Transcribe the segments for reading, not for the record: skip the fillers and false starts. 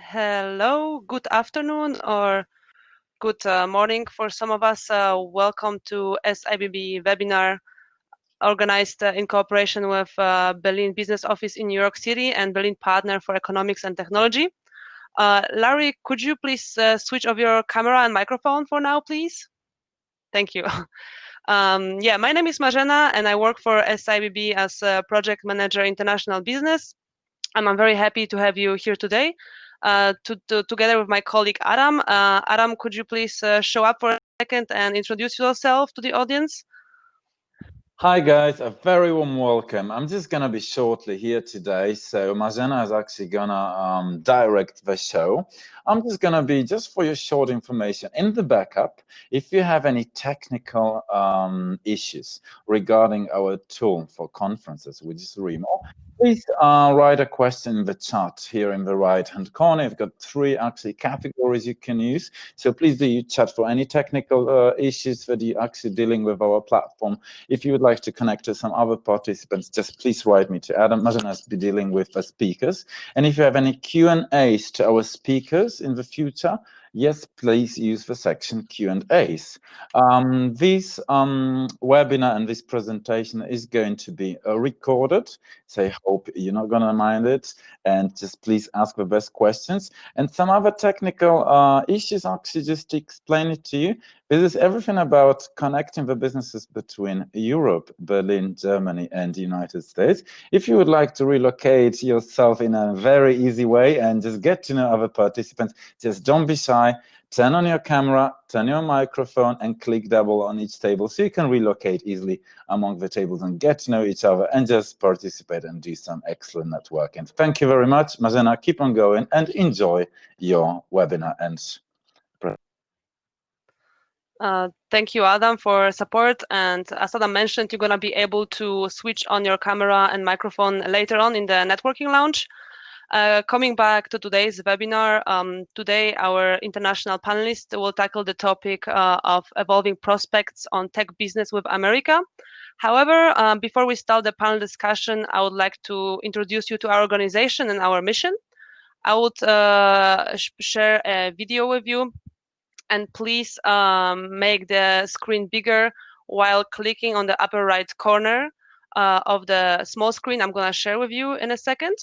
Hello, good afternoon, or good morning for some of us. Welcome to SIBB webinar organized in cooperation with Berlin Business Office in New York City and Berlin Partner for Economics and Technology. Larry, could you please switch off your camera and microphone for now, please? Thank you. Yeah, my name is Marzena and I work for SIBB as a project manager international business. And I'm very happy to have you here today together with my colleague Adam. Adam, could you please show up for a second and introduce yourself to the audience? Hi guys, a very warm welcome. I'm just gonna be shortly here today, so Marzena is actually gonna direct the show. I'm just gonna be, just for your short information, in the backup, if you have any technical issues regarding our tool for conferences, which is Remo, please write a question in the chat here in the right-hand corner. You've got three actually categories you can use, so please do chat for any technical issues that you're actually dealing with our platform. If you would like to connect to some other participants, just please write me to Adam. Marzena will be dealing with the speakers. And if you have any Q&As to our speakers in the future, yes, please use the section Q&As. This webinar and this presentation is going to be recorded, so I hope you're not going to mind it, and just please ask the best questions. And some other technical issues, actually, just to explain it to you. This is everything about connecting the businesses between Europe, Berlin, Germany, and the United States. If you would like to relocate yourself in a very easy way and just get to know other participants, just don't be shy. Turn on your camera, turn your microphone, and click double on each table so you can relocate easily among the tables and get to know each other and just participate and do some excellent networking. Thank you very much. Marzena, keep on going and enjoy your webinar and Thank you, Adam, for support. And as Adam mentioned, you're going to be able to switch on your camera and microphone later on in the networking lounge. Coming back to today's webinar, today our international panelists will tackle the topic of evolving prospects on tech business with America. However, before we start the panel discussion, I would like to introduce you to our organization and our mission. I would share a video with you, and please make the screen bigger while clicking on the upper right corner of the small screen I'm going to share with you in a second.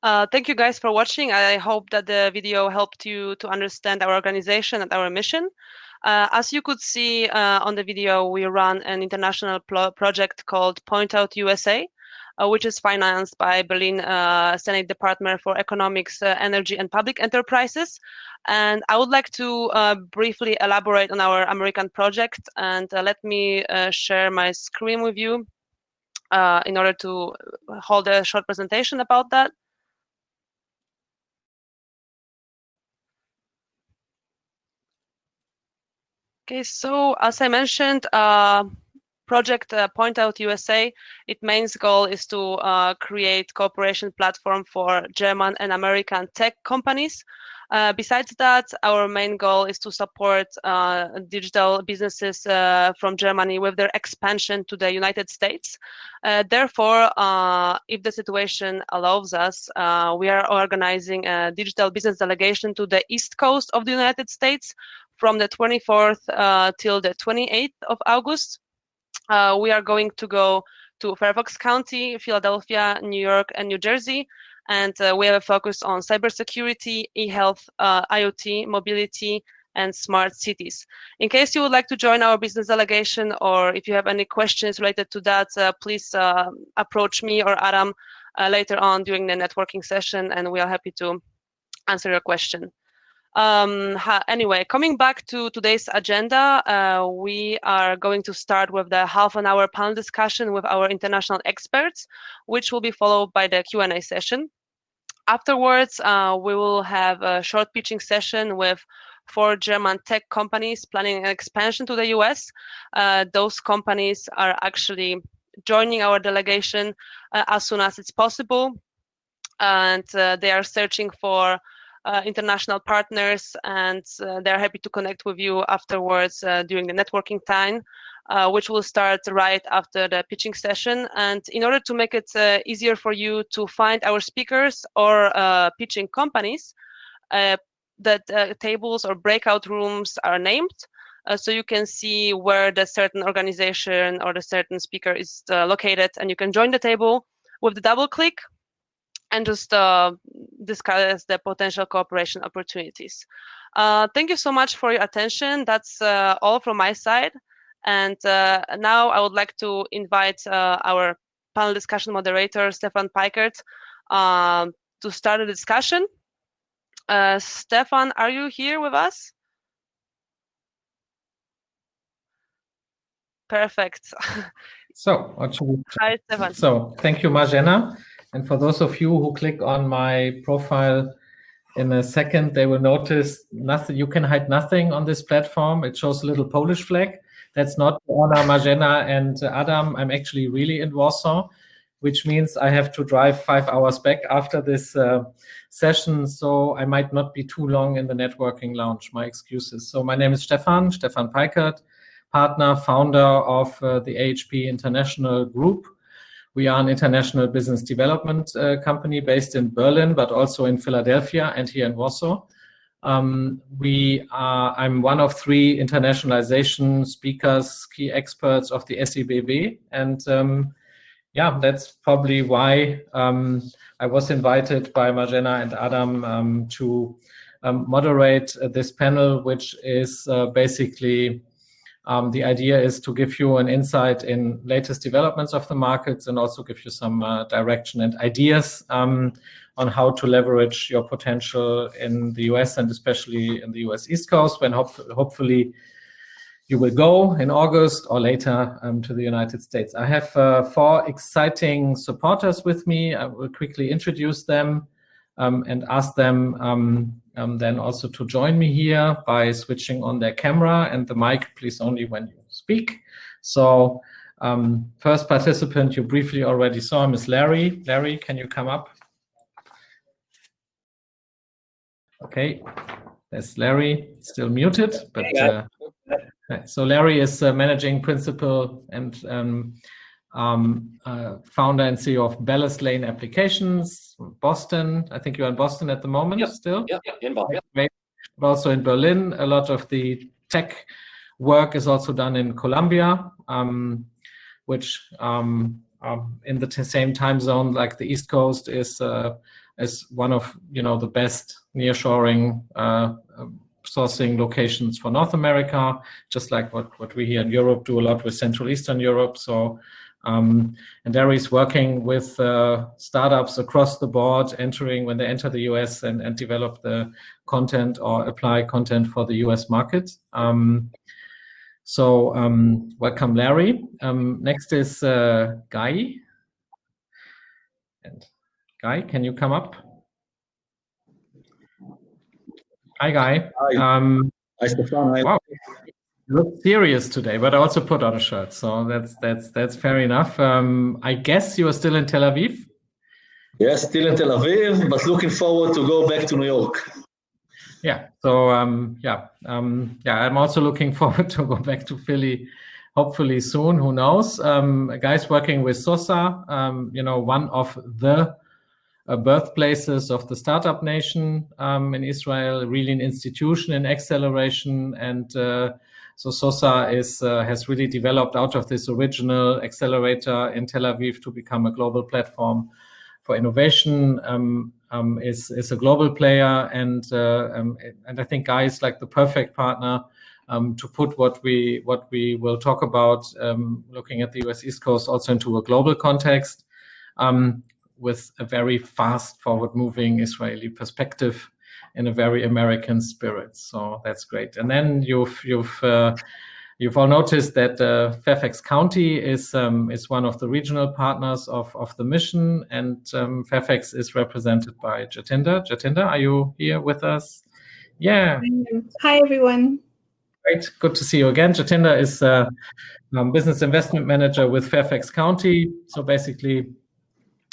Thank you guys for watching. I hope that the video helped you to understand our organization and our mission. As you could see on the video, we run an international project called Point Out USA, which is financed by Berlin Senate Department for Economics, Energy and Public Enterprises. And I would like to briefly elaborate on our American project, and let me share my screen with you in order to hold a short presentation about that. Okay, so as I mentioned, Project Point Out USA, its main goal is to create cooperation platform for German and American tech companies. Besides that, our main goal is to support digital businesses from Germany with their expansion to the United States. Therefore, if the situation allows us, we are organizing a digital business delegation to the East Coast of the United States from the 24th till the 28th of August. We are going to go to Fairfax County, Philadelphia, New York, and New Jersey. And we have a focus on cybersecurity, e-health, IoT, mobility, and smart cities. In case you would like to join our business delegation, or if you have any questions related to that, please approach me or Adam later on during the networking session, and we are happy to answer your question. Anyway, coming back to today's agenda, we are going to start with the half-an-hour panel discussion with our international experts, which will be followed by the Q&A session. Afterwards, we will have a short pitching session with 4 German tech companies planning an expansion to the US. Those companies are actually joining our delegation as soon as it's possible, and they are searching for international partners, and they're happy to connect with you afterwards during the networking time, which will start right after the pitching session. And in order to make it easier for you to find our speakers or pitching companies, that tables or breakout rooms are named, so you can see where the certain organization or the certain speaker is located, and you can join the table with the double click and just discuss the potential cooperation opportunities. Thank you so much for your attention. That's all from my side. And now I would like to invite our panel discussion moderator, Stefan Peickert, to start the discussion. Stefan, are you here with us? Perfect. So, what should we... Hi, Stefan. So, thank you, Marzena. And for those of you who click on my profile in a second, they will notice nothing. You can hide nothing on this platform. It shows a little Polish flag. That's not Anna, Marzena, and Adam. I'm actually really in Warsaw, which means I have to drive 5 hours back after this session. So I might not be too long in the networking lounge. My excuses. So my name is Stefan Peickert, partner, founder of the AHP International Group. We are an international business development company based in Berlin, but also in Philadelphia and here in Warsaw. I'm one of 3 internationalization speakers, key experts of the SIBB. And yeah, that's probably why I was invited by Marzena and Adam to moderate this panel, which is basically the idea is to give you an insight in latest developments of the markets and also give you some direction and ideas on how to leverage your potential in the US and especially in the US East Coast, when hopefully you will go in August or later to the United States. I have 4 exciting supporters with me. I will quickly introduce them and ask them then also to join me here by switching on their camera and the mic, please, only when you speak. So first participant you briefly already saw him is Larry. Larry, can you come up? Okay, there's Larry, still muted, but so Larry is managing principal and founder and CEO of Ballast Lane Applications, Boston. I think you're in Boston at the moment still? Yeah, in Boston. But also in Berlin. A lot of the tech work is also done in Colombia, which in the same time zone like the East Coast is one of the best nearshoring sourcing locations for North America, just like what we here in Europe do a lot with Central Eastern Europe. So, and Larry's working with startups across the board, when they enter the US and develop the content or apply content for the US market. Welcome, Larry. Next is Guy. And Guy, can you come up? Hi, Guy. Hi. Hi, Stefan. Wow, you look serious today, but I also put on a shirt, so that's fair enough. I guess you are still in Tel Aviv. Yes, still in Tel Aviv, but looking forward to go back to New York. Yeah. So I'm also looking forward to go back to Philly, hopefully soon. Who knows? Guy's working with Sosa, one of the birthplaces of the startup nation in Israel, really an institution in acceleration. And so Sosa has really developed out of this original accelerator in Tel Aviv to become a global platform for innovation. Is a global player, and I think Guy is like the perfect partner to put what we will talk about, looking at the US East Coast, also into a global context, with a very fast, forward-moving Israeli perspective in a very American spirit. So that's great. And then you've all noticed that Fairfax County is one of the regional partners of the mission, and Fairfax is represented by Jatinder. Jatinder, are you here with us? Yeah. Hi, everyone. Great. Good to see you again. Jatinder is business investment manager with Fairfax County. So basically,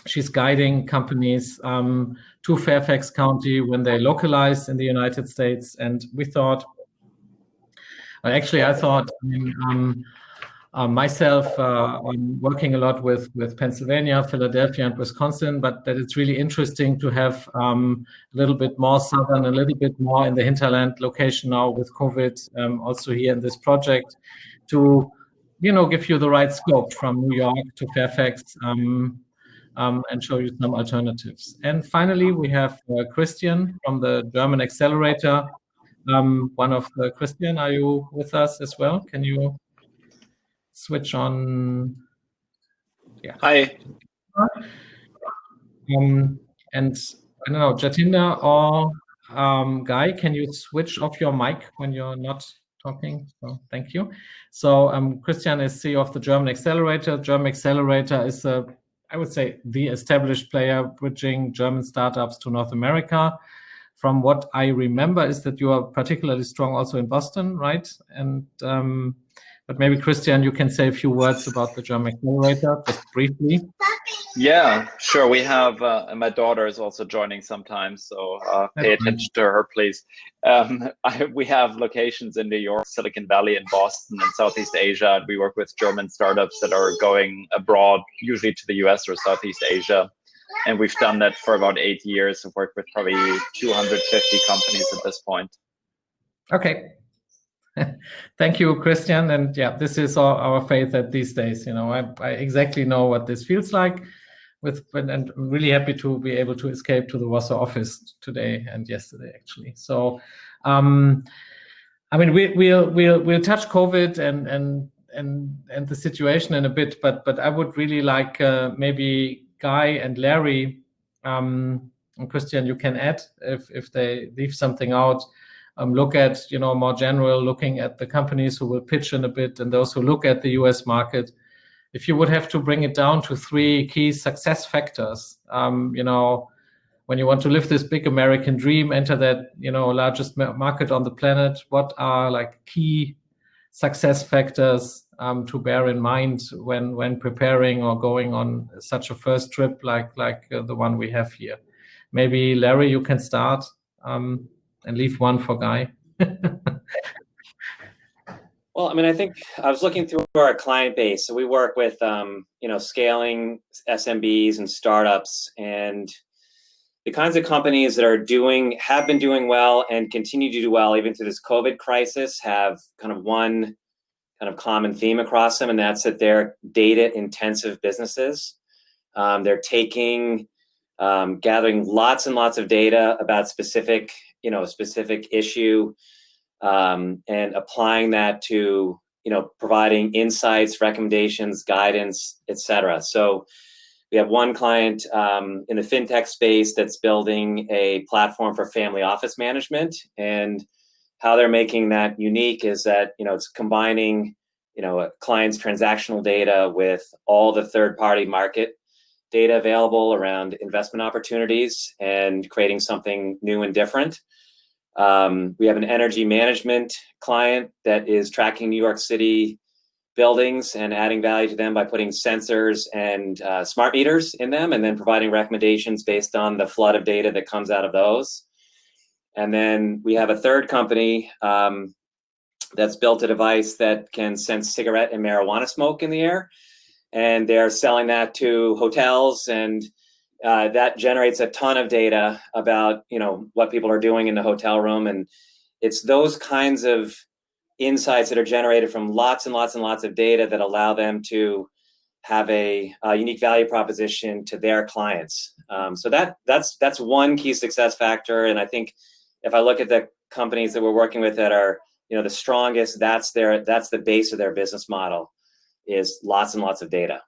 she's guiding companies to Fairfax County when they localize in the United States. And we thought, myself, I'm working a lot with Pennsylvania, Philadelphia, and Wisconsin, but that it's really interesting to have a little bit more southern, a little bit more in the hinterland location now with COVID, also here in this project, to give you the right scope from New York to Fairfax, and show you some alternatives. And finally, we have Christian from the German Accelerator. Christian, are you with us as well? Can you switch on? Yeah. Hi. And I don't know, Jatinder or Guy, can you switch off your mic when you're not talking? So thank you. So Christian is CEO of the German Accelerator. German Accelerator is I would say the established player bridging German startups to North America. From what I remember is that you are particularly strong also in Boston, right? And but maybe Christian, you can say a few words about the German Accelerator, just briefly. Yeah, sure. We have my daughter is also joining sometimes, so pay attention to her, please. We have locations in New York, Silicon Valley, and Boston, and Southeast Asia. And we work with German startups that are going abroad, usually to the US or Southeast Asia. And we've done that for about 8 years. We've worked with probably 250 companies at this point. Okay. Thank you, Christian. And yeah, this is our faith at these days. I exactly know what this feels like. And I'm really happy to be able to escape to the Warsaw office today and yesterday, actually. So, we'll touch COVID and the situation in a bit, but I would really like maybe Guy and Larry, and Christian, you can add if they leave something out. Look at, more general, looking at the companies who will pitch in a bit and those who look at the US market. If you would have to bring it down to 3 key success factors, when you want to live this big American dream, enter that, largest market on the planet, what are like key success factors to bear in mind when preparing or going on such a first trip like the one we have here? Maybe Larry, you can start. And leave one for Guy. Well, I think I was looking through our client base. So we work with, scaling SMBs and startups, and the kinds of companies that have been doing well and continue to do well even through this COVID crisis have kind of one kind of common theme across them, and that's that they're data-intensive businesses. They're gathering lots and lots of data about specific issue, and applying that to, providing insights, recommendations, guidance, etc. So we have one client in the fintech space that's building a platform for family office management, and how they're making that unique is that, it's combining, a client's transactional data with all the third-party market data available around investment opportunities and creating something new and different. We have an energy management client that is tracking New York City buildings and adding value to them by putting sensors and smart meters in them, and then providing recommendations based on the flood of data that comes out of those. And then we have a third company that's built a device that can sense cigarette and marijuana smoke in the air, and they're selling that to hotels, and that generates a ton of data about, what people are doing in the hotel room. And it's those kinds of insights that are generated from lots and lots and lots of data that allow them to have a unique value proposition to their clients. So that's one key success factor. And I think if I look at the companies that we're working with that are, the strongest, that's the base of their business model, is lots and lots of data.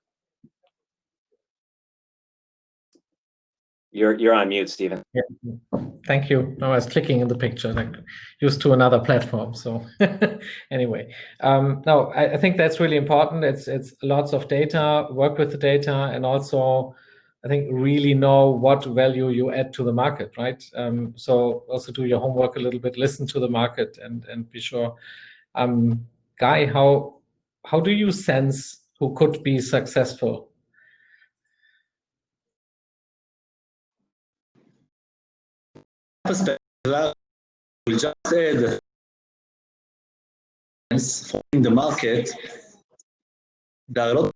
You're on mute, Stephen. Yeah. Thank you. No, I was clicking in the picture, like used to another platform. So anyway, no, I think that's really important. It's lots of data, work with the data, and also I think really know what value you add to the market, right? So also do your homework a little bit, listen to the market, and be sure. Guy, how do you sense who could be successful? Perspective, I will just add in the market, there are a lot,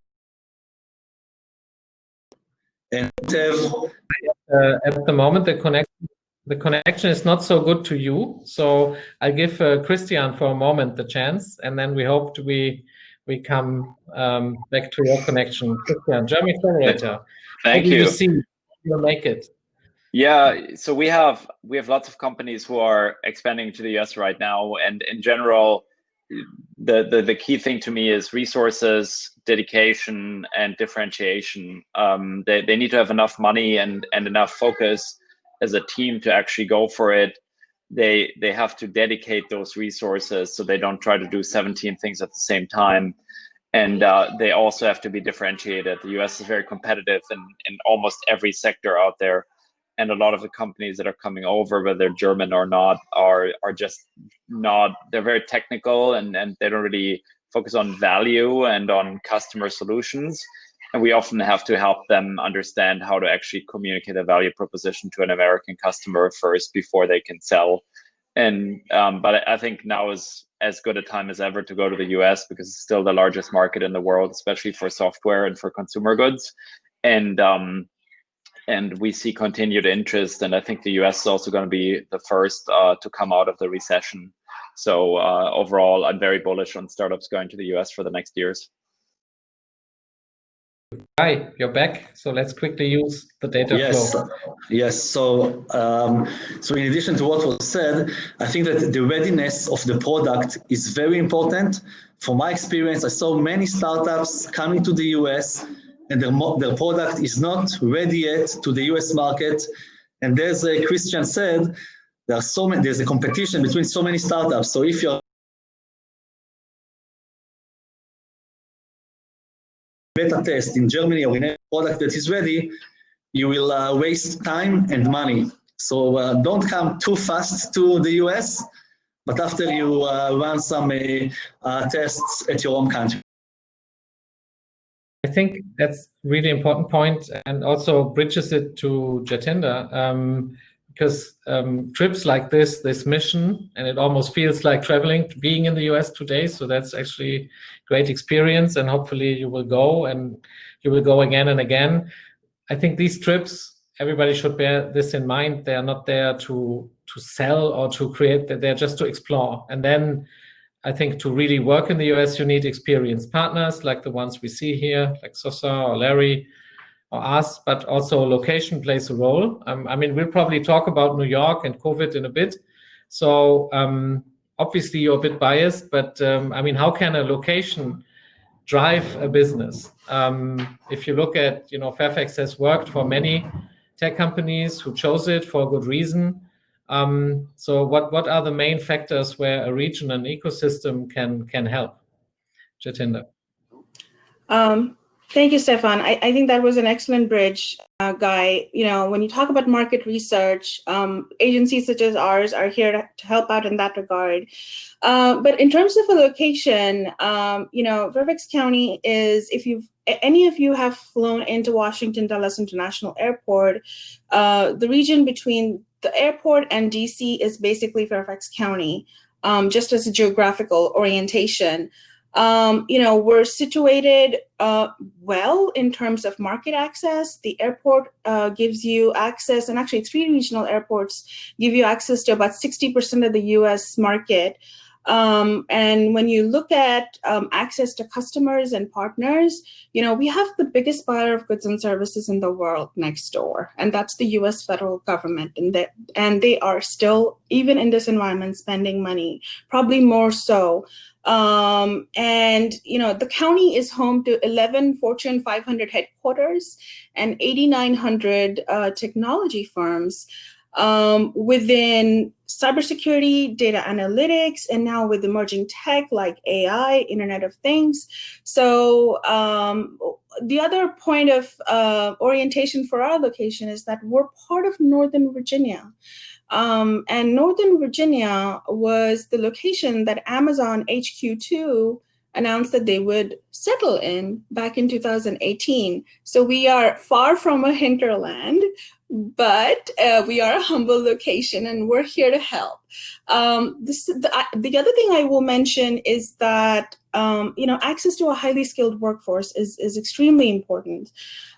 and at the moment the connection is not so good to you, so I'll give Christian for a moment the chance, and then we hope we come back to your connection. Christian, German Moderator. Thank you. You see you'll make it. Yeah, so we have lots of companies who are expanding to the US right now, and in general, the key thing to me is resources, dedication, and differentiation. They need to have enough money and enough focus as a team to actually go for it. They have to dedicate those resources so they don't try to do 17 things at the same time. And they also have to be differentiated. The US is very competitive in almost every sector out there. And a lot of the companies that are coming over, whether they're German or not, are just not, they're very technical and they don't really focus on value and on customer solutions. And we often have to help them understand how to actually communicate a value proposition to an American customer first before they can sell. And but I think now is as good a time as ever to go to the US because it's still the largest market in the world, especially for software and for consumer goods. And we see continued interest, and I think the US is also going to be the first to come out of the recession. So overall, I'm very bullish on startups going to the US for the next years. Hi, you're back. So let's quickly use the data flow. Yes. So in addition to what was said, I think that the readiness of the product is very important. From my experience, I saw many startups coming to the US and their product is not ready yet to the US market. And as Christian said, there's a competition between so many startups. So if you're beta test in Germany or in a product that is ready, you will waste time and money. So don't come too fast to the US, but after you run some tests at your own country. I think that's a really important point, and also bridges it to Jatinder, because trips like this mission, and it almost feels like traveling, being in the US today. So that's actually great experience, and hopefully you will go and you will go again and again. I think these trips, everybody should bear this in mind. They are not there to sell or to create, they're just to explore. And then I think to really work in the US, you need experienced partners like the ones we see here, like Sosa or Larry or us, but also location plays a role. I mean, we'll probably talk about New York and COVID in a bit. So obviously you're a bit biased, but I mean, how can a location drive a business? If you look at, Fairfax has worked for many tech companies who chose it for a good reason. So what are the main factors where a region and ecosystem can help? Jatinder. Thank you, Stefan. I think that was an excellent bridge, Guy. When you talk about market research, agencies such as ours are here to help out in that regard. But in terms of a location, Fairfax County is, if any of you have flown into Washington Dulles International Airport, the region between the airport and DC is basically Fairfax County, just as a geographical orientation. We're situated well in terms of market access. The airport gives you access, and actually 3 regional airports give you access to about 60% of the US market. And when you look at access to customers and partners, we have the biggest buyer of goods and services in the world next door, and that's the US federal government. And they are still, even in this environment, spending money, probably more so. The county is home to 11 Fortune 500 headquarters and 8,900 technology firms within cybersecurity, data analytics, and now with emerging tech like AI, Internet of Things. So the other point of orientation for our location is that we're part of Northern Virginia. And Northern Virginia was the location that Amazon HQ2 announced that they would settle in back in 2018. So we are far from a hinterland, but we are a humble location and we're here to help. The other thing I will mention is that access to a highly skilled workforce is extremely important.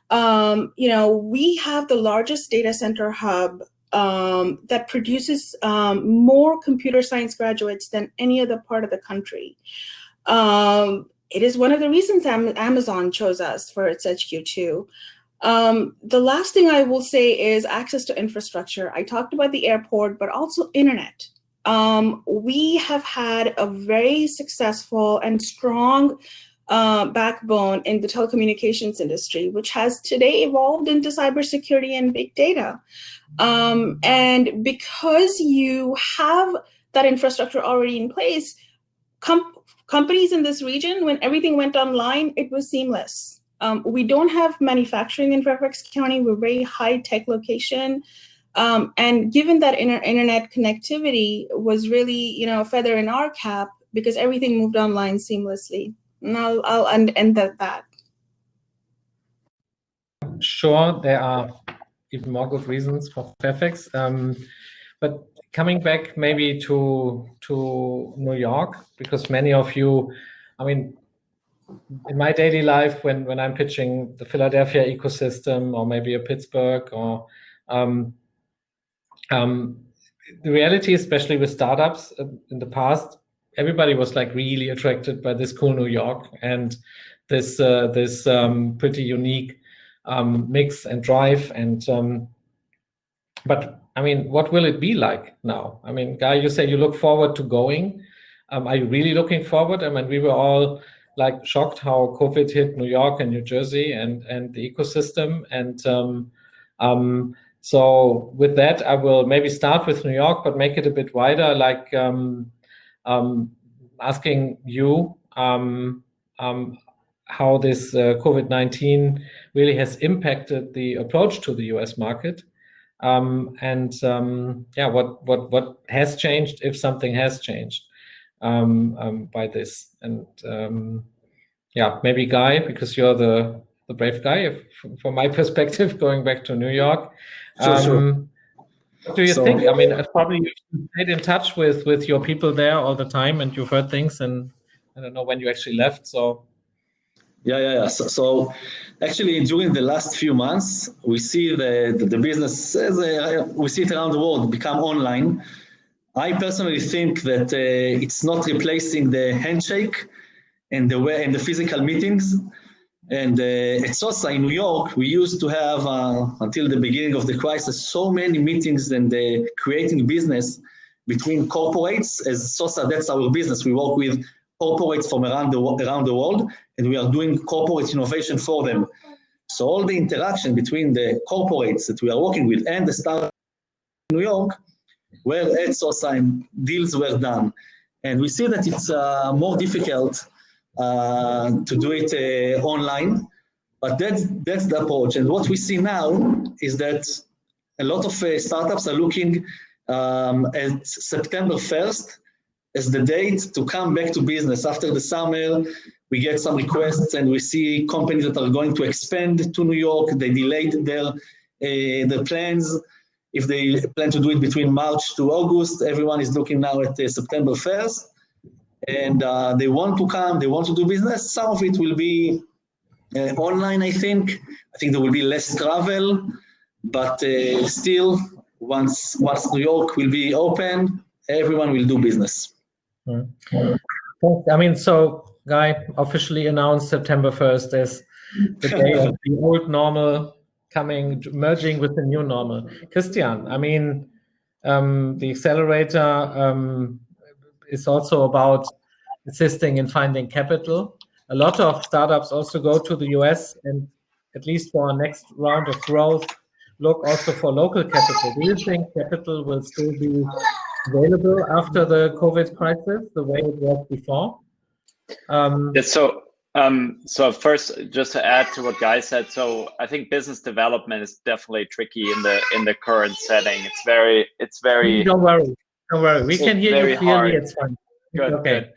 We have the largest data center hub that produces more computer science graduates than any other part of the country. It is one of the reasons Amazon chose us for its HQ2. The last thing I will say is access to infrastructure. I talked about the airport, but also internet. We have had a very successful and strong backbone in the telecommunications industry, which has today evolved into cybersecurity and big data. And because you have that infrastructure already in place, companies in this region, when everything went online, it was seamless. We don't have manufacturing in Fairfax County. We're a very high-tech location. And given that internet connectivity was really, a feather in our cap because everything moved online seamlessly. And I'll end at that. Sure, there are even more good reasons for Fairfax. But coming back maybe to New York, because many of you, in my daily life, when I'm pitching the Philadelphia ecosystem or maybe a Pittsburgh or the reality, especially with startups in the past, everybody was like really attracted by this cool New York and this pretty unique mix and drive. And but what will it be like now? Guy, you say you look forward to going. Are you really looking forward? We were all like shocked how COVID hit New York and New Jersey and the ecosystem. And so with that, I will maybe start with New York, but make it a bit wider, like asking you how this COVID-19 really has impacted the approach to the US market. What has changed, if something has changed by this. And maybe Guy, because you're the brave guy, from my perspective, going back to New York. Sure. What do you think? Probably you've stayed in touch with your people there all the time, and you've heard things, and I don't know when you actually left. So. Yeah. So actually, during the last few months, we see the business, we see it around the world, become online. I personally think that it's not replacing the handshake and the physical meetings. And at SOSA in New York, we used to have, until the beginning of the crisis, so many meetings and creating business between corporates. As SOSA, that's our business. We work with corporates from around the world, and we are doing corporate innovation for them. So all the interaction between the corporates that we are working with and the startups in New York were at SOSA and deals were done. And we see that it's more difficult to do it online, but that's the approach. And what we see now is that a lot of startups are looking at September 1st as the date to come back to business. After the summer, we get some requests and we see companies that are going to expand to New York. They delayed their plans. If they plan to do it between March to August, everyone is looking now at September 1st. And they want to come, they want to do business. Some of it will be online, I think. I think there will be less travel, but still, once New York will be open, everyone will do business. I mean, so Guy officially announced September 1st as the day of the old normal merging with the new normal. Christian, I mean, the accelerator is also about assisting in finding capital. A lot of startups also go to the US and, at least for our next round of growth, look also for local capital. Do you think capital will still be available after the COVID crisis, the way it was before? So first, just to add to what Guy said, so I think business development is definitely tricky in the current setting. It's very. Don't worry. We can hear you clearly. Hard. It's fine. Good. Okay. Good.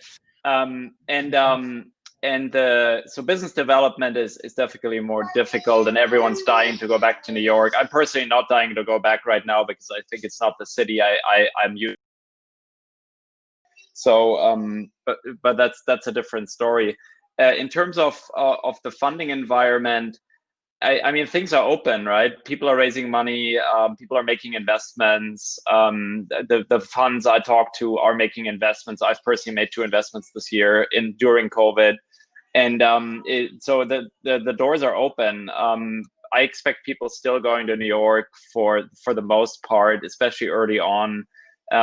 So business development is definitely more difficult, and everyone's dying to go back to New York. I'm personally not dying to go back right now because I think it's not the city I'm used. So, but that's a different story. In terms of the funding environment, I mean, things are open, right? People are raising money. People are making investments. The funds I talk to are making investments. I've personally made 2 investments this year during COVID, and so the doors are open. I expect people still going to New York for the most part, especially early on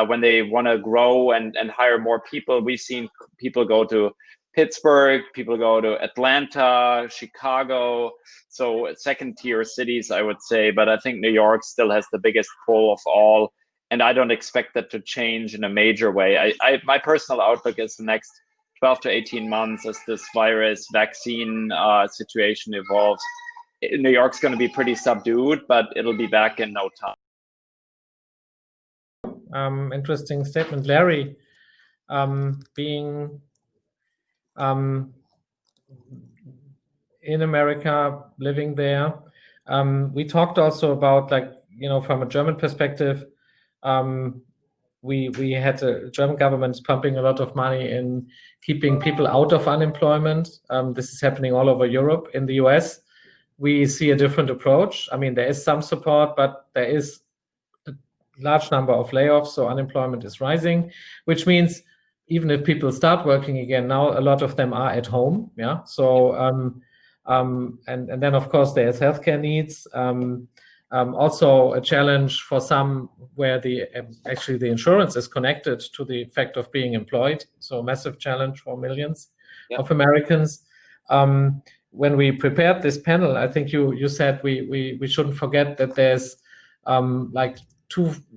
when they want to grow and hire more people. We've seen people go to Pittsburgh, people go to Atlanta, Chicago, so second-tier cities, I would say. But I think New York still has the biggest pull of all, and I don't expect that to change in a major way. My personal outlook is the next 12 to 18 months as this virus vaccine situation evolves. New York's going to be pretty subdued, but it'll be back in no time. Interesting statement, Larry. Being in America, living there, we talked also about, like, from a German perspective, we had the German government pumping a lot of money in keeping people out of unemployment. This is happening all over Europe. In the US, we see a different approach. I mean, there is some support, but there is a large number of layoffs, so unemployment is rising, which means even if people start working again now, a lot of them are at home. Yeah. So and then of course there's healthcare needs. Also a challenge for some where actually the insurance is connected to the fact of being employed. So a massive challenge for millions of Americans. When we prepared this panel, I think you said we shouldn't forget that there's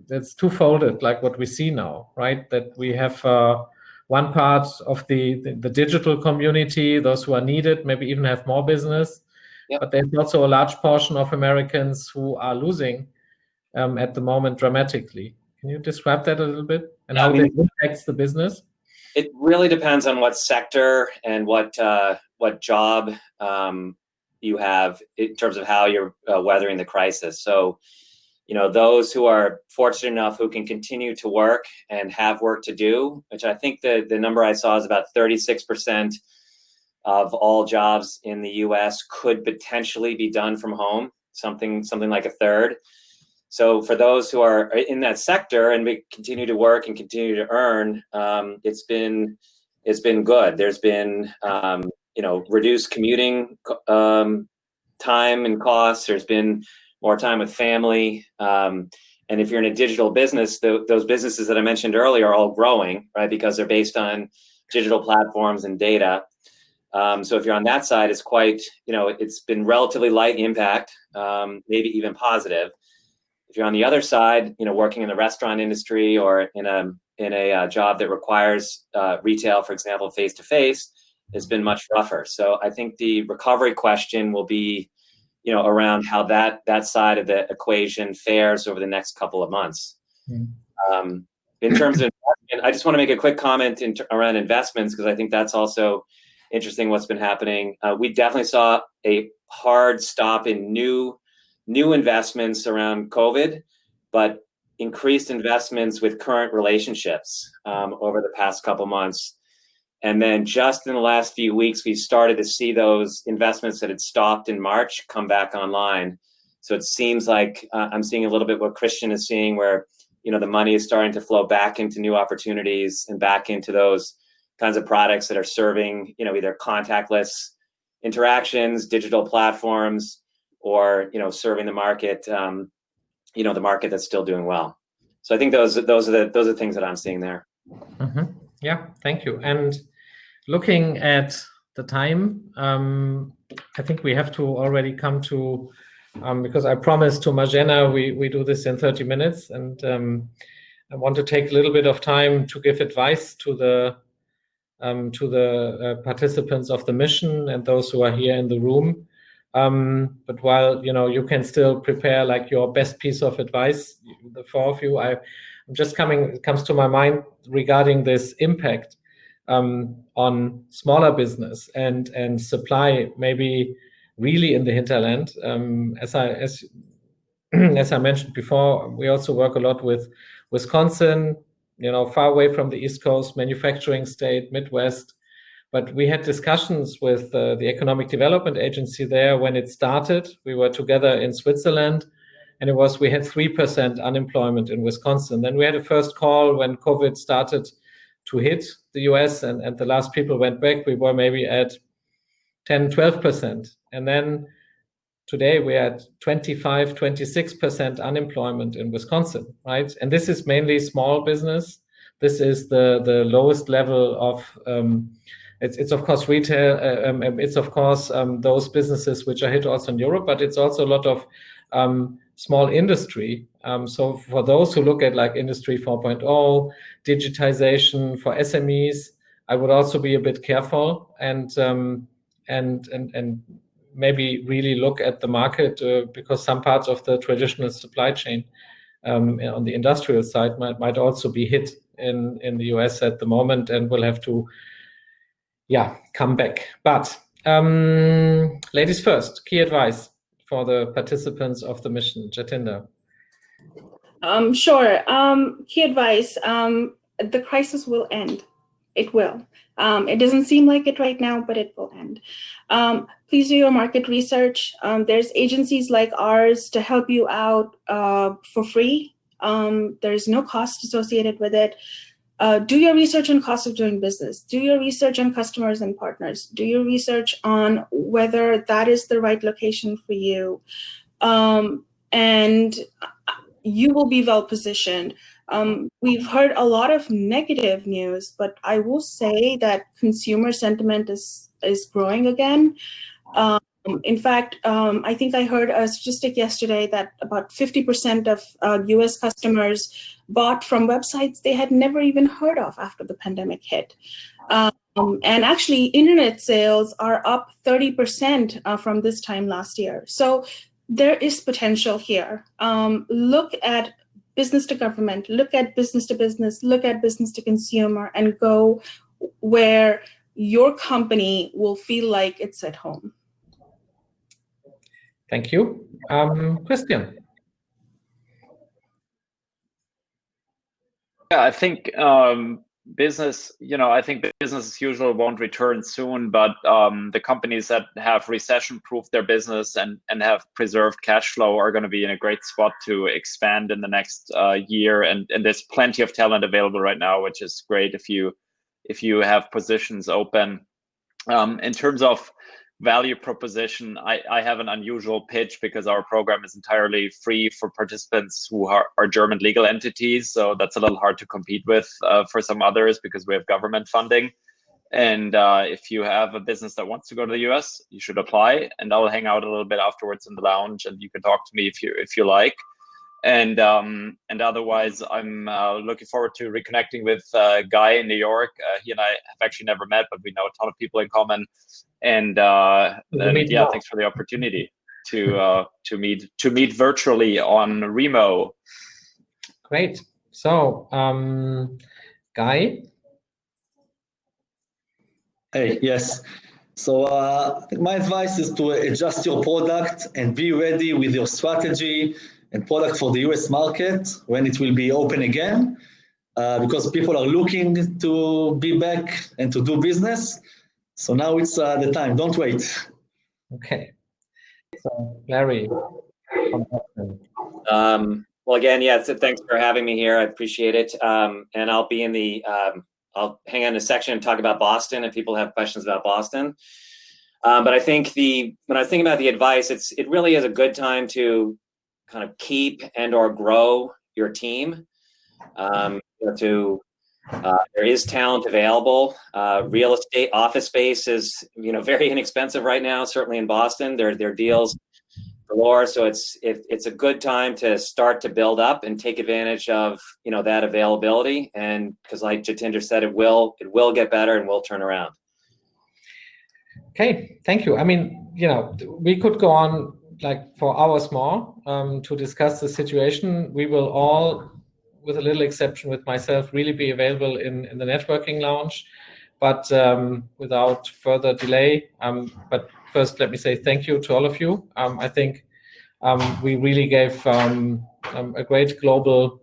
that's two-folded, like what we see now, right? That we have one part of the digital community, those who are needed, maybe even have more business. But there's also a large portion of Americans who are losing at the moment dramatically. Can you describe that a little bit and how that impacts the business? It really depends on what sector and what job you have in terms of how you're weathering the crisis. So, those who are fortunate enough who can continue to work and have work to do, which I think the number I saw is about 36% of all jobs in the US could potentially be done from home, something like a third. So for those who are in that sector and we continue to work and continue to earn, it's been good. There's been reduced commuting time and costs. There's been more time with family, and And if you're in a digital business, those businesses that I mentioned earlier are all growing, right? Because they're based on digital platforms and data. So if you're on that side, it's quite, it's been relatively light impact, maybe even positive. If you're on the other side, working in the restaurant industry or in a job that requires retail, for example, face-to-face, it's been much rougher. So I think the recovery question will be, around how that side of the equation fares over the next couple of months. Mm-hmm. In terms of investment, I just want to make a quick comment around investments, because I think that's also interesting what's been happening. We definitely saw a hard stop in new investments around COVID, but increased investments with current relationships over the past couple months. And then just in the last few weeks, we started to see those investments that had stopped in March come back online. So it seems like I'm seeing a little bit what Christian is seeing, where the money is starting to flow back into new opportunities and back into those kinds of products that are serving, either contactless interactions, digital platforms, or serving the market, the market that's still doing well. So I think those are the things that I'm seeing there. Mm-hmm. Yeah, thank you. And looking at the time, I think we have to already come to, because I promised to Marzena we do this in 30 minutes, and I want to take a little bit of time to give advice to the participants of the mission and those who are here in the room. But while you can still prepare like your best piece of advice, the four of you, it comes to my mind regarding this impact on smaller business and supply, maybe really in the hinterland. As I mentioned before, we also work a lot with Wisconsin, far away from the East Coast, manufacturing state, Midwest. But we had discussions with the Economic Development Agency there when it started. We were together in Switzerland, and we had 3% unemployment in Wisconsin. Then we had a first call when COVID started to hit the US, and the last people went back. We were maybe at 10, 12%. And then today we're at 25, 26% unemployment in Wisconsin, right? And this is mainly small business. This is the lowest level of, it's of course retail, it's of course those businesses which are hit also in Europe, but it's also a lot of small industry. So for those who look at like Industry 4.0, digitization for SMEs, I would also be a bit careful and maybe really look at the market because some parts of the traditional supply chain on the industrial side might also be hit in the US at the moment and will have to come back. But ladies first, key advice for the participants of the mission. Jatinder. Sure. Key advice, the crisis will end. It will. It doesn't seem like it right now, but it will end. Please do your market research. There's agencies like ours to help you out for free. There's no cost associated with it. Do your research on cost of doing business. Do your research on customers and partners. Do your research on whether that is the right location for you. And you will be well positioned. We've heard a lot of negative news, but I will say that consumer sentiment is growing again. In fact, I think I heard a statistic yesterday that about 50% of US customers bought from websites they had never even heard of after the pandemic hit. And actually, internet sales are up 30% from this time last year. So there is potential here. Look at business to government, look at business to business, look at business to consumer, and go where your company will feel like it's at home. Thank you. Christian. Yeah, I think business, I think business as usual won't return soon, but the companies that have recession-proofed their business and have preserved cash flow are going to be in a great spot to expand in the next year. And there's plenty of talent available right now, which is great if you have positions open. In terms of value proposition, I have an unusual pitch because our program is entirely free for participants who are German legal entities. So that's a little hard to compete with for some others because we have government funding. And if you have a business that wants to go to the US, you should apply, and I'll hang out a little bit afterwards in the lounge, and you can talk to me if you like. And otherwise, I'm looking forward to reconnecting with Guy in New York. He and I have actually never met, but we know a ton of people in common. And yeah, thanks for the opportunity to meet virtually on Remo. Great. So, Guy. Hey, yes. So my advice is to adjust your product and be ready with your strategy and product for the US market when it will be open again, because people are looking to be back and to do business. So now it's the time. Don't wait. Okay. So, Larry. Well, again, yeah, so thanks for having me here. I appreciate it. And I'll be in the, I'll hang on a section and talk about Boston if people have questions about Boston. But I think when I think about the advice, it really is a good time to kind of keep and or grow your team. There is talent available. Real estate, office space is very inexpensive right now. Certainly in Boston, there are deals galore. So it's a good time to start to build up and take advantage of that availability. And because like Jatinder said, it will get better and will turn around. Okay, thank you. I mean, we could go on like for hours more to discuss the situation. We will all, with a little exception with myself, really be available in the networking lounge, but without further delay. But first, let me say thank you to all of you. I think we really gave a great global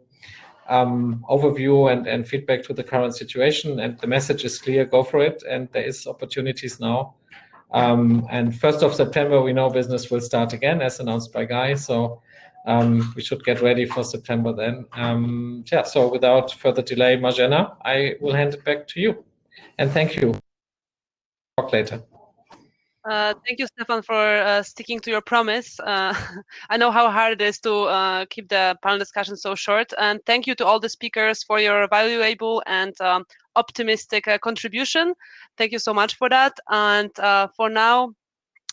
overview and feedback to the current situation, and the message is clear, go for it, and there is opportunities now. And 1st of September, we know business will start again, as announced by Guy, so we should get ready for September then. Yeah, so without further delay, Marzena, I will hand it back to you. And thank you. Talk later. Thank you, Stefan, for sticking to your promise. I know how hard it is to keep the panel discussion so short. And thank you to all the speakers for your valuable and optimistic contribution. Thank you so much for that. And for now,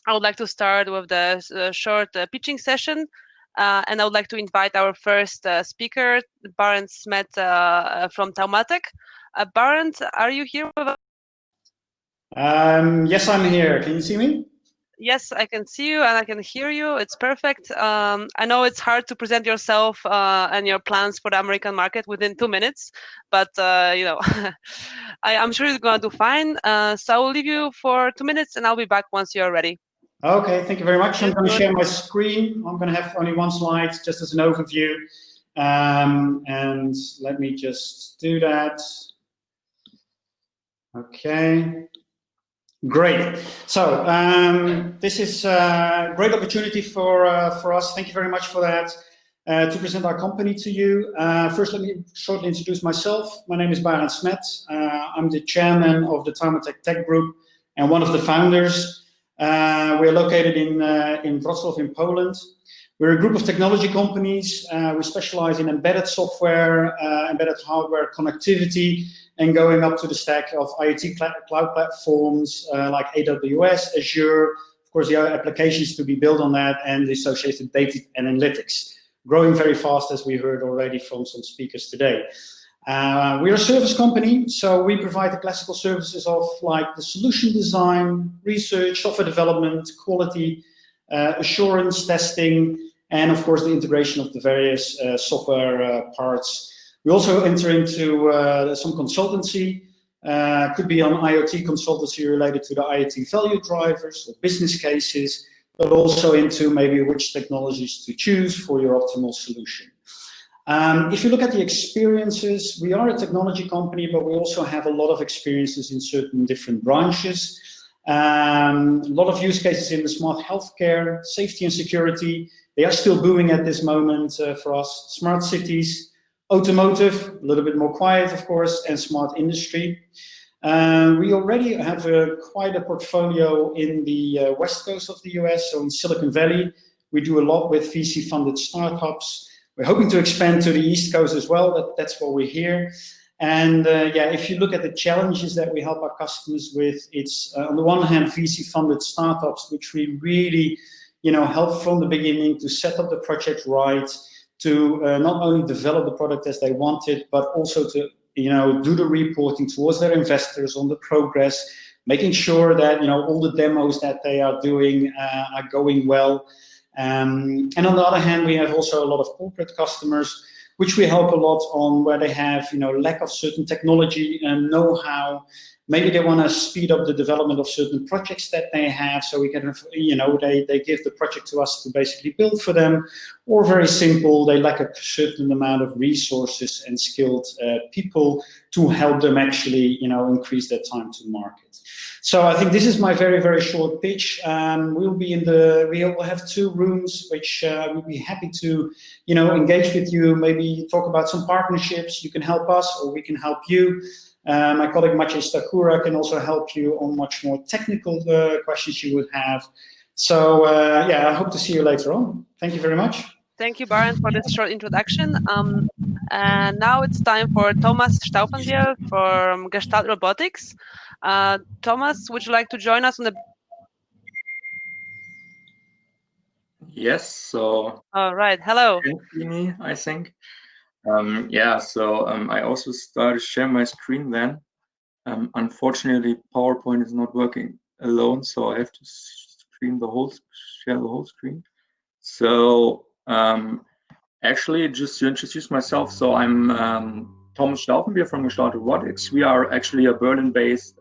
I would like to start with the short pitching session. And I would like to invite our first speaker, Barend Smet from Taumatic. Barend, are you here with us? Yes, I'm here. Can you see me? Yes, I can see you and I can hear you. It's perfect. I know it's hard to present yourself and your plans for the American market within 2 minutes, but I'm sure you're going to do fine. So I will leave you for 2 minutes and I'll be back once you're ready. Okay, thank you very much. I'm going to share my screen. I'm going to have only one slide, just as an overview. And let me just do that. Okay. Great. So this is a great opportunity for us. Thank you very much for that, to present our company to you. First, let me shortly introduce myself. My name is Barend Smet. I'm the chairman of the Taumatic Tech Group and one of the founders. We're located in Wrocław in Poland. We're a group of technology companies. We specialize in embedded software, embedded hardware, connectivity, and going up to the stack of IoT cloud platforms like AWS, Azure, of course, the applications to be built on that, and the associated data and analytics. Growing very fast, as we heard already from some speakers today. We're a service company, so we provide the classical services of like the solution design, research, software development, quality, assurance, testing, and of course the integration of the various software parts. We also enter into some consultancy, could be on IoT consultancy related to the IoT value drivers or business cases, but also into maybe which technologies to choose for your optimal solution. If you look at the experiences, we are a technology company, but we also have a lot of experiences in certain different branches. A lot of use cases in the smart healthcare, safety and security. They are still booming at this moment for us. Smart cities, automotive, a little bit more quiet, of course, and smart industry. We already have quite a portfolio in the west coast of the US, so in Silicon Valley. We do a lot with VC-funded startups. We're hoping to expand to the East Coast as well. That's what we hear. And yeah, if you look at the challenges that we help our customers with, it's on the one hand VC-funded startups, which we really, help from the beginning to set up the project right, to not only develop the product as they wanted, but also to do the reporting towards their investors on the progress, making sure that all the demos that they are doing are going well. And on the other hand, we have also a lot of corporate customers, which we help a lot on where they have lack of certain technology and know-how. Maybe they want to speed up the development of certain projects that they have, so we can, they give the project to us to basically build for them, or very simple, they lack a certain amount of resources and skilled people to help them actually, increase their time to market. So I think this is my very, very short pitch. We'll have 2 rooms, which we'll be happy to, engage with you, maybe talk about some partnerships. You can help us or we can help you. My colleague Maciej Stakura can also help you on much more technical questions you would have. So yeah, I hope to see you later on. Thank you very much. Thank you, Baron, for this short introduction. And now it's time for Thomas Stauffenbiel from Gestalt Robotics. Thomas, would you like to join us on the... Yes, so... All right, hello. You can see me, I think. Yeah, so I also started to share my screen then. Unfortunately, PowerPoint is not working alone, so I have to share the whole screen. So actually, just to introduce myself, so I'm Thomas Stauffenbiel from Gestalt Robotics. We are actually a Berlin-based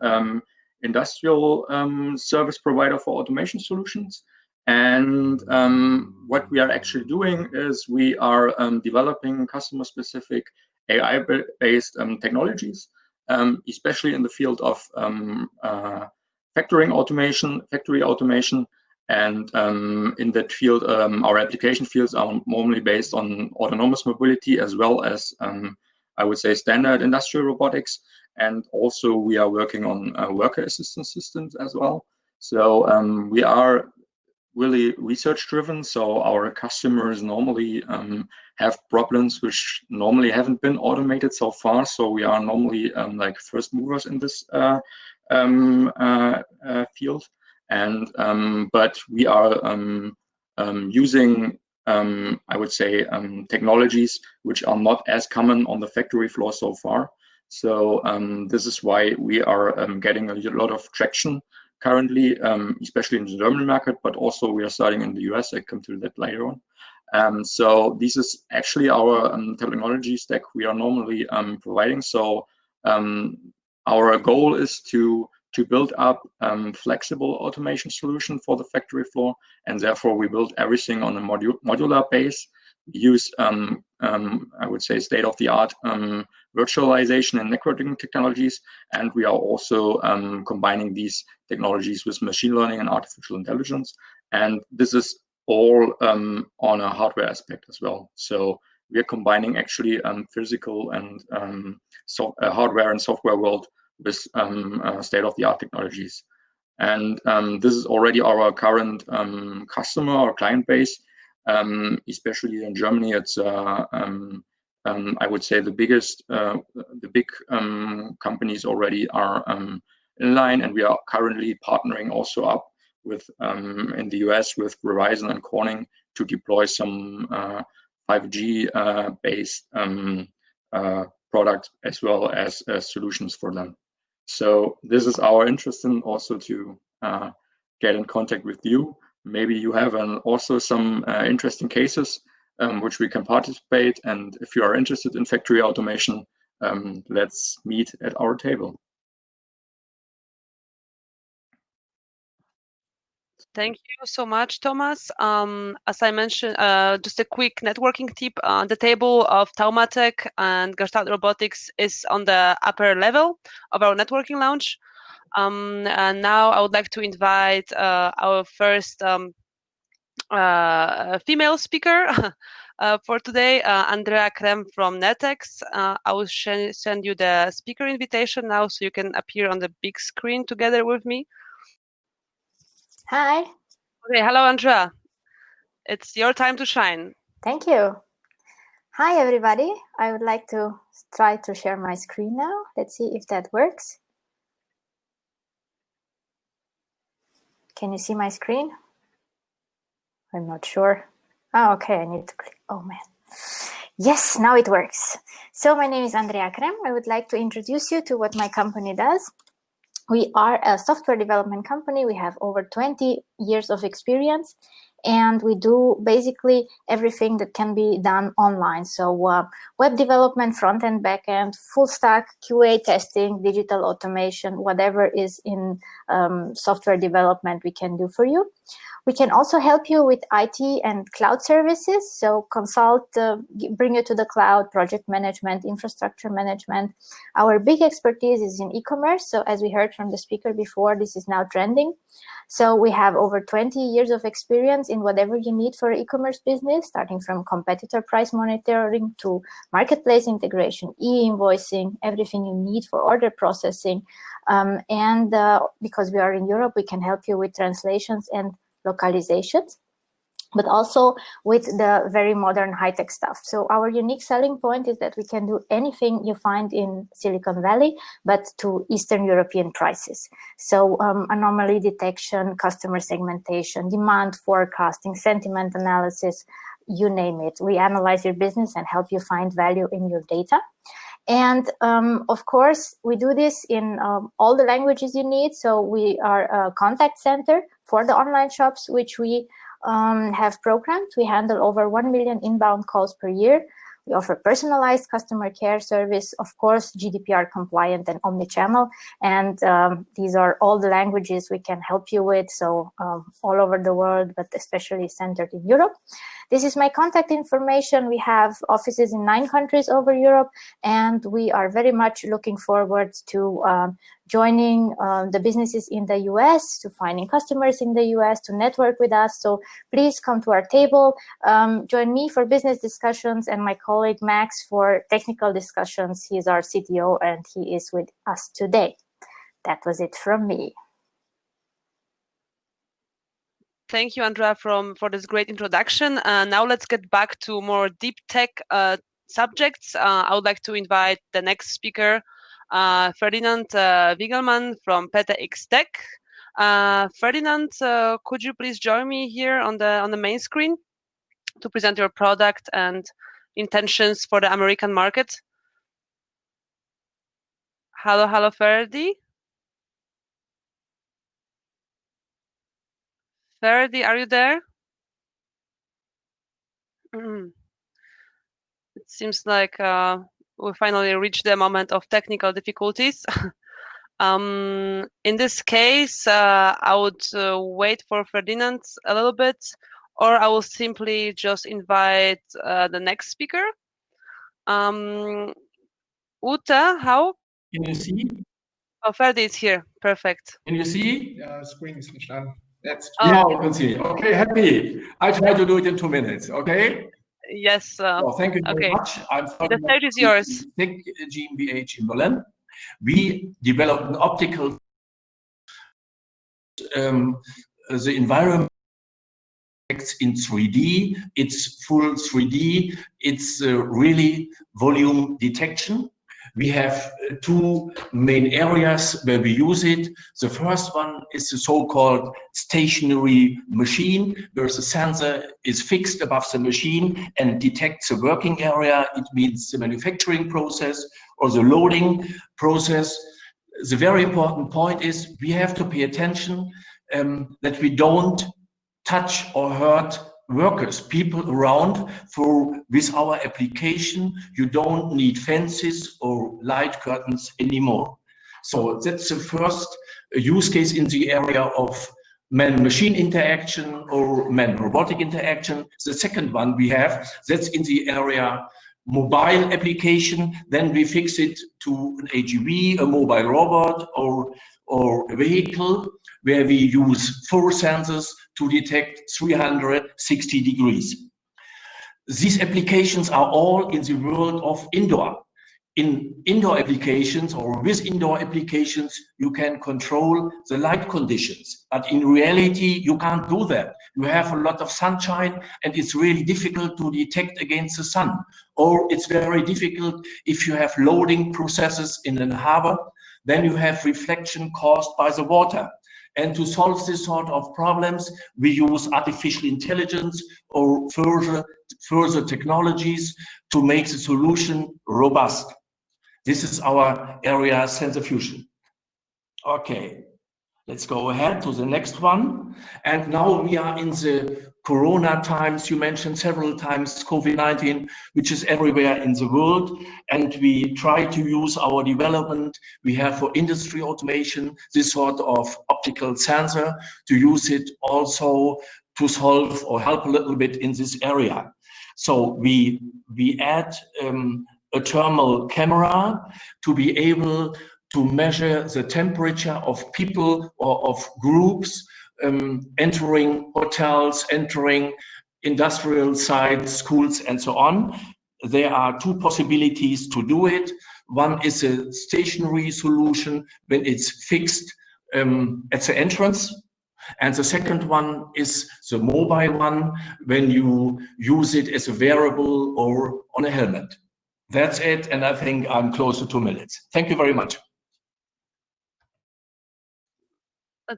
industrial service provider for automation solutions. And what we are actually doing is we are developing customer-specific AI-based technologies, especially in the field of factory automation. And in that field, our application fields are normally based on autonomous mobility as well as, I would say, standard industrial robotics. And also we are working on worker assistance systems as well. So we are really research driven. So our customers normally have problems which normally haven't been automated so far. So we are normally like first movers in this field. And but we are using I would say technologies which are not as common on the factory floor so far. So this is why we are getting a lot of traction currently, especially in the German market, but also we are starting in the US. I come to that later on. So this is actually our technology stack we are normally providing. So our goal is to build up flexible automation solution for the factory floor, and therefore we build everything on a modular base. We use I would say state-of-the-art virtualization and networking technologies, and we are also combining these technologies with machine learning and artificial intelligence. And this is all on a hardware aspect as well. So we are combining actually physical and hardware and software world with state-of-the-art technologies. And this is already our current customer or client base, especially in Germany. It's I would say the big companies already are in line, and we are currently partnering also up with in the US with Verizon and Corning to deploy some 5G based products as well as solutions for them. So this is our interest in also to get in contact with you. Maybe you have also some interesting cases which we can participate. And if you are interested in factory automation, let's meet at our table. Thank you so much, Thomas. As I mentioned, just a quick networking tip. The table of Taumatech and Gestalt Robotics is on the upper level of our networking lounge. And now I would like to invite our first female speaker, For today, Andrea Krem from NetEx. I will send you the speaker invitation now so you can appear on the big screen together with me. Hi. Okay, hello, Andrea. It's your time to shine. Thank you. Hi, everybody. I would like to try to share my screen now. Let's see if that works. Can you see my screen? I'm not sure. Oh, okay, I need to click. Oh, man. Yes, now it works. So my name is Andrea Krem. I would like to introduce you to what my company does. We are a software development company. We have over 20 years of experience, and we do basically everything that can be done online. So web development, front end, back end, full stack, QA testing, digital automation, whatever is in software development we can do for you. We can also help you with IT and cloud services. So consult, bring you to the cloud, project management, infrastructure management. Our big expertise is in e-commerce. So as we heard from the speaker before, this is now trending. So we have over 20 years of experience in whatever you need for e-commerce business, starting from competitor price monitoring to marketplace integration, e-invoicing, everything you need for order processing. Because we are in Europe, we can help you with translations and localizations, but also with the very modern high-tech stuff. So our unique selling point is that we can do anything you find in Silicon Valley, but to Eastern European prices. So anomaly detection, customer segmentation, demand forecasting, sentiment analysis, you name it. We analyze your business and help you find value in your data. And of course, we do this in all the languages you need. So we are a contact center for the online shops, which we have programmed. We handle over 1 million inbound calls per year. We offer personalized customer care service, of course, GDPR compliant and omnichannel. And these are all the languages we can help you with. So all over the world, but especially centered in Europe. This is my contact information. We have offices in 9 countries over Europe, and we are very much looking forward to joining the businesses in the US, to finding customers in the US, to network with us. So please come to our table, join me for business discussions and my colleague Max for technical discussions. He is our CTO and he is with us today. That was it from me. Thank you, Andrea, for this great introduction. Now let's get back to more deep tech subjects. I would like to invite the next speaker, Ferdinand Wiegelmann from PTX Tech. Ferdinand, could you please join me here on the main screen to present your product and intentions for the American market? Hello, Ferdi. Ferdi, are you there? It seems like we finally reached the moment of technical difficulties. In this case, I would wait for Ferdinand a little bit, or I will simply just invite the next speaker. Ute, how? Can you see? Oh, Ferdi is here. Perfect. Can you see? Screen is nicht an. That's yeah, you can see. Okay, happy. I try to do it in 2 minutes. Okay. Yes. Well, thank you very much. I'm the stage is yours. Tech GmbH in Berlin. We developed an optical. The environment in 3D. It's full 3D. It's really volume detection. We have 2 main areas where we use it. The first one is the so-called stationary machine, where the sensor is fixed above the machine and detects the working area. It means the manufacturing process or the loading process. The very important point is we have to pay attention that we don't touch or hurt workers, people around. For with our application, you don't need fences or light curtains anymore. So that's the first use case in the area of man-machine interaction or man-robotic interaction. The second one we have, that's in the area mobile application. Then we fix it to an AGV, a mobile robot, or a vehicle, where we use 4 sensors to detect 360 degrees. These applications are all in the world of indoor. In indoor applications or with indoor applications, you can control the light conditions. But in reality, you can't do that. You have a lot of sunshine and it's really difficult to detect against the sun. Or it's very difficult if you have loading processes in a harbor, then you have reflection caused by the water. And to solve this sort of problems, we use artificial intelligence or further technologies to make the solution robust. This is our area, sensor fusion. Okay, let's go ahead to the next one. And now we are in the Corona times. You mentioned several times COVID-19, which is everywhere in the world. And we try to use our development we have for industry automation, this sort of optical sensor, to use it also to solve or help a little bit in this area. So we add a thermal camera to be able to measure the temperature of people or of groups entering hotels, entering industrial sites, schools, and so on. There are two possibilities to do it. One is a stationary solution when it's fixed at the entrance. And the second one is the mobile one when you use it as a wearable or on a helmet. That's it, and I think I'm close to 2 minutes. Thank you very much.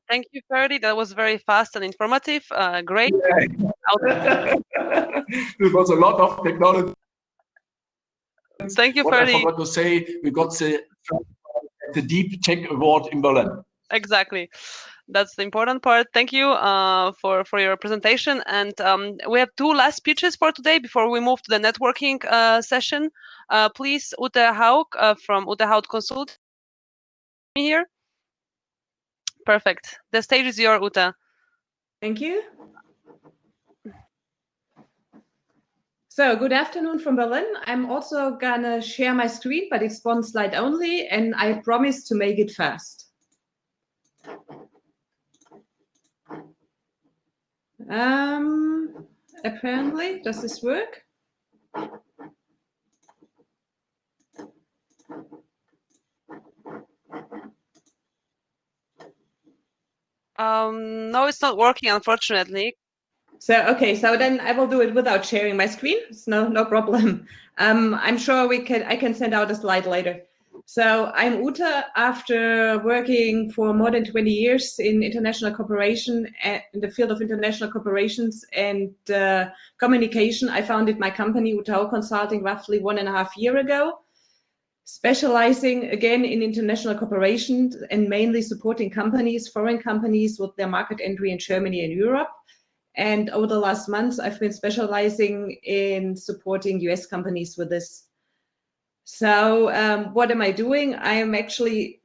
Thank you, Ferdy. That was very fast and informative. Great. Yeah. There was a lot of technology. Thank you, what Ferdy. I forgot to say, we got the Deep Tech Award in Berlin. Exactly. That's the important part. Thank you for your presentation. And we have two last speeches for today before we move to the networking session. Please, Ute Haug from Ute Haug Consult here. Perfect. The stage is yours, Ute. Thank you. So good afternoon from Berlin. I'm also gonna share my screen, but it's one slide only, and I promise to make it fast. Apparently, does this work? No, it's not working, unfortunately. So, okay, so then I will do it without sharing my screen. It's no problem. I'm sure I can send out a slide later. So I'm Ute. After working for more than 20 years in international cooperation, in the field of international cooperations and communication, I founded my company, Ute Haug Consulting, roughly 1.5 years ago, specializing again in international cooperation and mainly supporting companies, foreign companies, with their market entry in Germany and Europe. And over the last months, I've been specializing in supporting US companies with this. So what am I doing? I am actually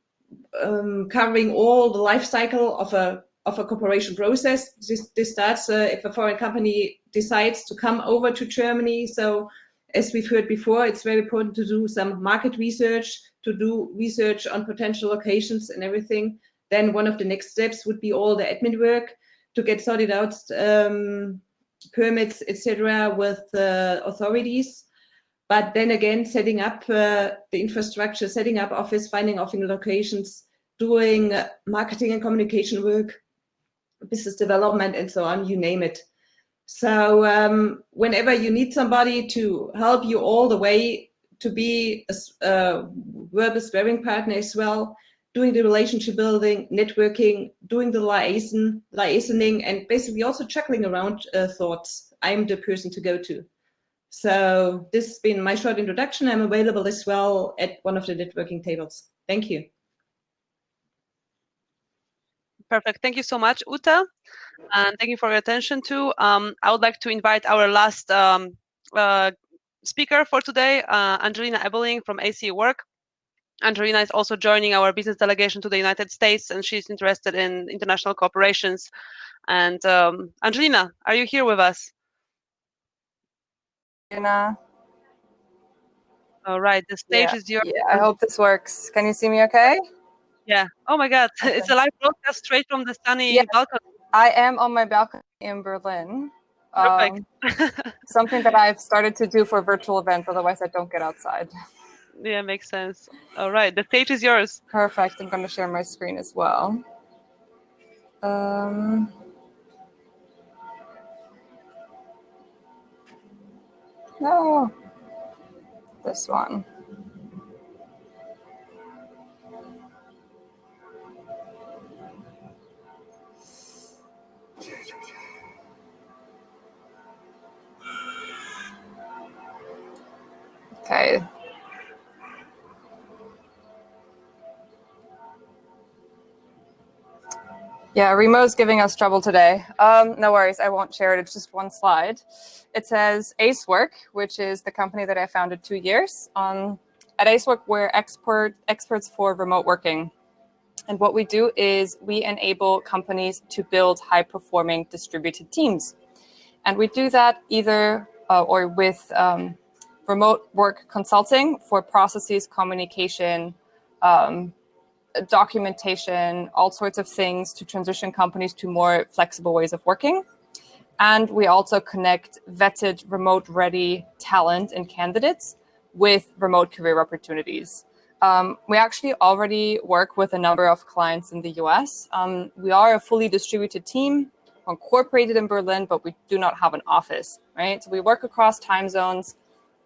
covering all the life cycle of a cooperation process. This starts if a foreign company decides to come over to Germany. So as we've heard before, it's very important to do some market research, to do research on potential locations and everything. Then one of the next steps would be all the admin work to get sorted out, permits, etc., with authorities. But then again, setting up the infrastructure, setting up office, finding locations, doing marketing and communication work, business development, and so on, you name it. So whenever you need somebody to help you all the way to be a verbal sparring partner as well, doing the relationship building, networking, doing the liaisoning, and basically also chuckling around thoughts, I'm the person to go to. So this has been my short introduction. I'm available as well at one of the networking tables. Thank you. Perfect. Thank you so much, Ute. And thank you for your attention too. I would like to invite our last speaker for today, Angelina Ebeling from ACE Work. Angelina is also joining our business delegation to the United States, and she's interested in international cooperations. And Angelina, are you here with us? All right, the stage is yours. Yeah, I hope this works. Can you see me okay? Yeah. Oh my God, it's a live broadcast straight from the sunny balcony. I am on my balcony in Berlin. Something that I've started to do for virtual events, otherwise I don't get outside. Yeah, makes sense. All right, the stage is yours. Perfect. I'm going to share my screen as well. No, this one. Okay. Yeah, Remo's giving us trouble today. No worries, I won't share it. It's just one slide. It says AceWork, which is the company that I founded 2 years. At AceWork, we're experts for remote working. And what we do is we enable companies to build high-performing distributed teams. And we do that either or with remote work consulting for processes, communication, documentation, all sorts of things to transition companies to more flexible ways of working. And we also connect vetted remote-ready talent and candidates with remote career opportunities. We actually already work with a number of clients in the US. We are a fully distributed team, incorporated in Berlin, but we do not have an office, right? So we work across time zones,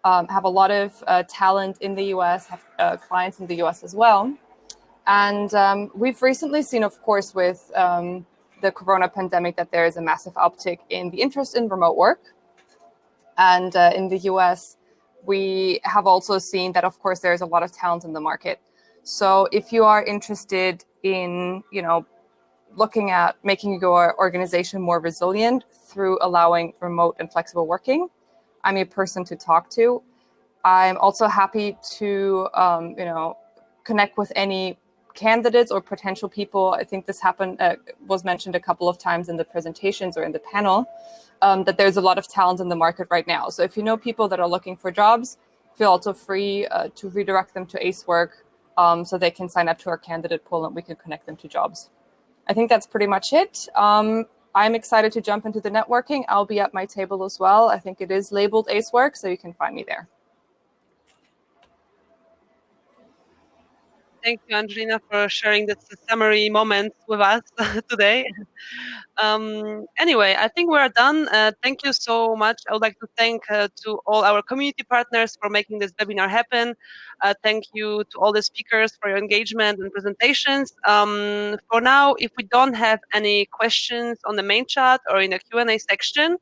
have a lot of talent in the US, have clients in the US as well. And we've recently seen, of course, with the corona pandemic, that there is a massive uptick in the interest in remote work. And in the US, we have also seen that, of course, there's a lot of talent in the market. So if you are interested in, looking at making your organization more resilient through allowing remote and flexible working, I'm a person to talk to. I'm also happy to, connect with any candidates or potential people. I think this was mentioned a couple of times in the presentations or in the panel, that there's a lot of talent in the market right now. So if you know people that are looking for jobs, feel also free to redirect them to AceWork so they can sign up to our candidate pool and we can connect them to jobs. I think that's pretty much it. I'm excited to jump into the networking. I'll be at my table as well. I think it is labeled AceWork, so you can find me there. Thank you, Angelina, for sharing this summary moment with us today. Anyway, I think we're done. Thank you so much. I would like to thank to all our community partners for making this webinar happen. Thank you to all the speakers for your engagement and presentations. For now, if we don't have any questions on the main chat or in the Q&A section,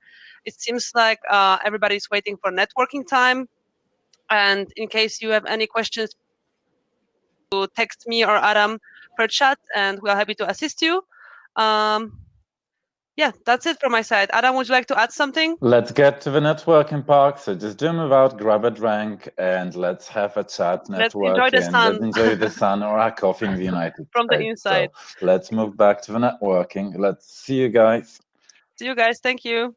it seems like everybody's waiting for networking time. And in case you have any questions, text me or Adam per chat, and we are happy to assist you. Yeah, that's it from my side. Adam, would you like to add something? Let's get to the networking park. So just do move out, grab a drink, and let's have a chat. Let's enjoy the sun. Let's enjoy the sun or our coffee in the United from States. The inside. So let's move back to the networking. Let's see you guys. See you guys. Thank you.